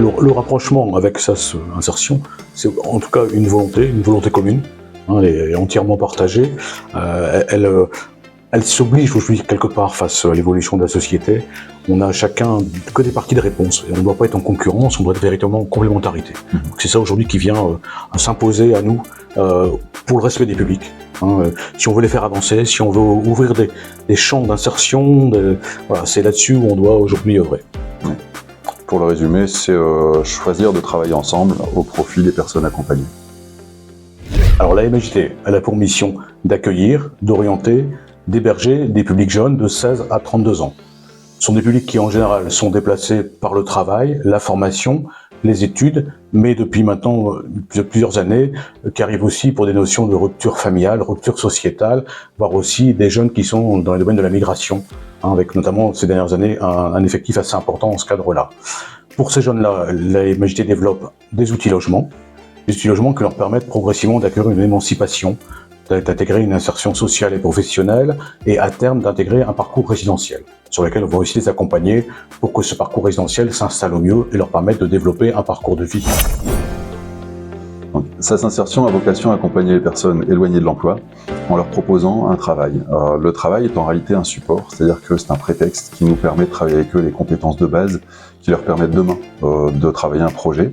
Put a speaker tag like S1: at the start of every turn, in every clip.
S1: Le rapprochement avec SAS Insertion, c'est en tout cas une volonté commune, hein, elle est entièrement partagée. Elle s'oblige aujourd'hui quelque part face à l'évolution de la société. On a chacun que des parties de réponse et on ne doit pas être en concurrence, on doit être véritablement en complémentarité. Donc c'est ça aujourd'hui qui vient s'imposer à nous pour le respect des publics. Si on veut les faire avancer, si on veut ouvrir des champs d'insertion, voilà, c'est là-dessus où on doit aujourd'hui œuvrer.
S2: Pour le résumer, c'est choisir de travailler ensemble au profit des personnes accompagnées.
S1: Alors la MJT, elle a pour mission d'accueillir, d'orienter, d'héberger des publics jeunes de 16 à 32 ans. Ce sont des publics qui en général sont déplacés par le travail, la formation, les études, mais depuis maintenant plusieurs années, qui arrivent aussi pour des notions de rupture familiale, rupture sociétale, voire aussi des jeunes qui sont dans les domaines de la migration, avec notamment ces dernières années un effectif assez important en ce cadre-là. Pour ces jeunes-là, la MJT développe des outils logements qui leur permettent progressivement d'acquérir une émancipation, d'intégrer une insertion sociale et professionnelle, et à terme d'intégrer un parcours résidentiel, sur lequel on va aussi les accompagner pour que ce parcours résidentiel s'installe au mieux et leur permette de développer un parcours de vie.
S2: SAS Insertion a vocation à accompagner les personnes éloignées de l'emploi en leur proposant un travail. Le travail est en réalité un support, c'est-à-dire que c'est un prétexte qui nous permet de travailler avec eux les compétences de base qui leur permettent demain de travailler un projet.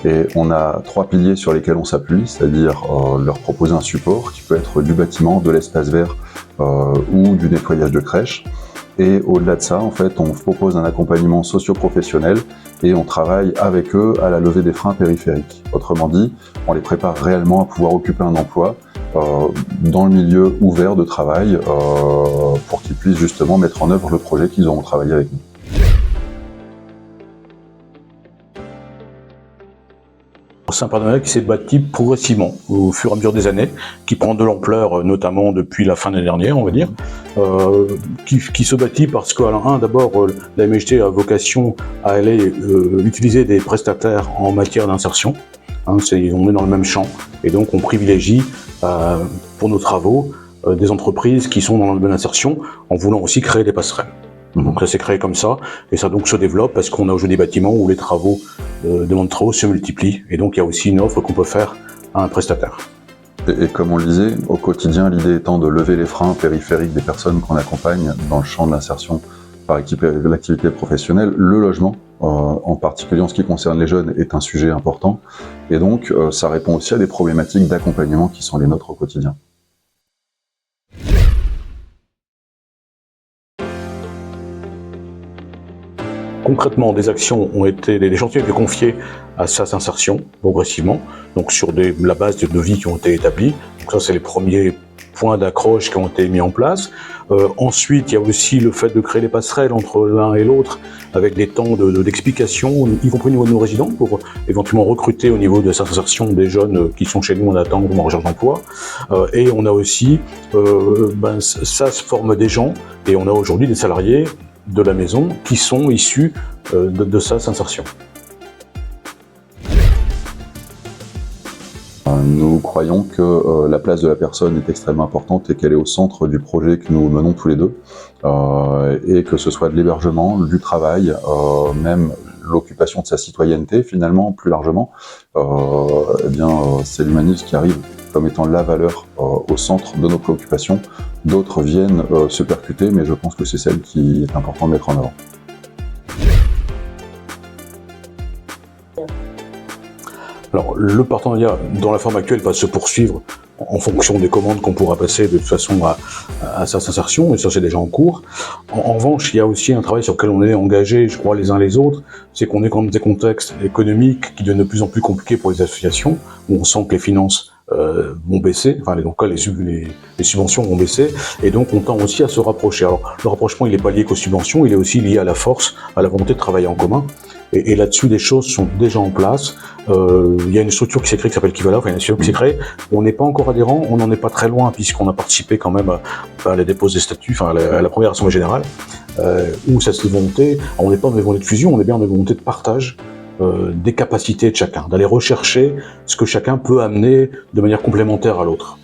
S2: Et on a 3 piliers sur lesquels on s'appuie, c'est-à-dire leur proposer un support qui peut être du bâtiment, de l'espace vert ou du nettoyage de crèche. Et au-delà de ça, en fait, on propose un accompagnement socio-professionnel et on travaille avec eux à la levée des freins périphériques. Autrement dit, on les prépare réellement à pouvoir occuper un emploi dans le milieu ouvert de travail pour qu'ils puissent justement mettre en œuvre le projet qu'ils auront travaillé avec nous.
S1: C'est un partenariat qui s'est bâti progressivement au fur et à mesure des années, qui prend de l'ampleur notamment depuis la fin de l'année dernière, on va dire, qui se bâtit parce que, d'abord, la MJT a vocation à aller utiliser des prestataires en matière d'insertion. On est dans le même champ et donc on privilégie pour nos travaux des entreprises qui sont dans le domaine d'insertion en voulant aussi créer des passerelles. Donc ça s'est créé comme ça, et ça donc se développe parce qu'on a aujourd'hui des bâtiments où les travaux, demandes de travaux se multiplient, et donc il y a aussi une offre qu'on peut faire à un prestataire.
S2: Et comme on le disait, au quotidien, l'idée étant de lever les freins périphériques des personnes qu'on accompagne dans le champ de l'insertion par l'activité professionnelle, le logement, en particulier en ce qui concerne les jeunes, est un sujet important, et donc ça répond aussi à des problématiques d'accompagnement qui sont les nôtres au quotidien.
S1: Concrètement, des chantiers ont été confiés à SAS Insertion progressivement, donc sur la base de devis qui ont été établis. Donc ça, c'est les premiers points d'accroche qui ont été mis en place. Ensuite, il y a aussi le fait de créer les passerelles entre l'un et l'autre, avec des temps d'explication, y compris au niveau de nos résidents, pour éventuellement recruter au niveau de SAS Insertion des jeunes qui sont chez nous en attente ou en recherche d'emploi. Et on a aussi, SAS forme des gens, et on a aujourd'hui des salariés de la maison qui sont issus de SAS Insertion.
S2: Nous croyons que la place de la personne est extrêmement importante et qu'elle est au centre du projet que nous menons tous les deux, et que ce soit de l'hébergement, du travail, même l'occupation de sa citoyenneté finalement plus largement, c'est l'humanisme qui arrive comme étant la valeur au centre de nos préoccupations. D'autres viennent se percuter, mais je pense que c'est celle qui est important de mettre en avant.
S1: Alors, le partenariat dans la forme actuelle va se poursuivre en fonction des commandes qu'on pourra passer de toute façon à SAS Insertion, et ça c'est déjà en cours. En revanche, il y a aussi un travail sur lequel on est engagé, je crois, les uns les autres, c'est qu'on est quand même des contextes économiques qui deviennent de plus en plus compliqués pour les associations, où on sent que les finances vont baisser, enfin les subventions vont baisser, et donc on tend aussi à se rapprocher. Alors le rapprochement il n'est pas lié qu'aux subventions, il est aussi lié à la force, à la volonté de travailler en commun, et là-dessus les choses sont déjà en place. Il y a une structure qui s'est créée qui s'appelle Kivala, enfin une structure qui s'est créée, on n'est pas encore adhérent, on n'en est pas très loin puisqu'on a participé quand même à la dépose des statuts, à la première assemblée générale, où cette volonté, on n'est pas dans des volontés de fusion, on est bien dans des volontés de partage des capacités de chacun, d'aller rechercher ce que chacun peut amener de manière complémentaire à l'autre.